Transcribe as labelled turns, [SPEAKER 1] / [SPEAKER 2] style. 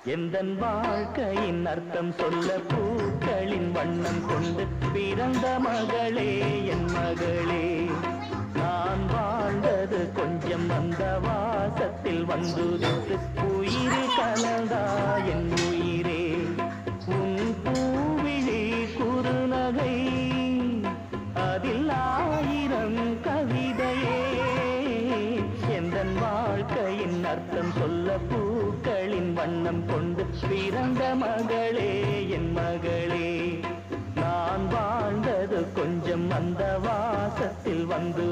[SPEAKER 1] எந்தன் வாழ்க்கையின் அர்த்தம் சொல்ல பூக்களின் வண்ணம் கொண்டு பிறந்த மகளே என் மகளே. நான் வாழ்ந்தது கொஞ்சம் அந்த வாசத்தில் வந்துதித்து உயிர் கலந்தா என் உயிரே. உன் பூவிழி குறுநகை அதில் ஆயிரம் கவிதையே. எந்தன் வாழ்க்கையின் அர்த்தம் சொல்ல பூக்களின் வண்ணம் கொண்டு பிறந்த மகளே என் மகளே. நான் வாழ்ந்தது கொஞ்சம் அந்த வாசத்தில் வந்து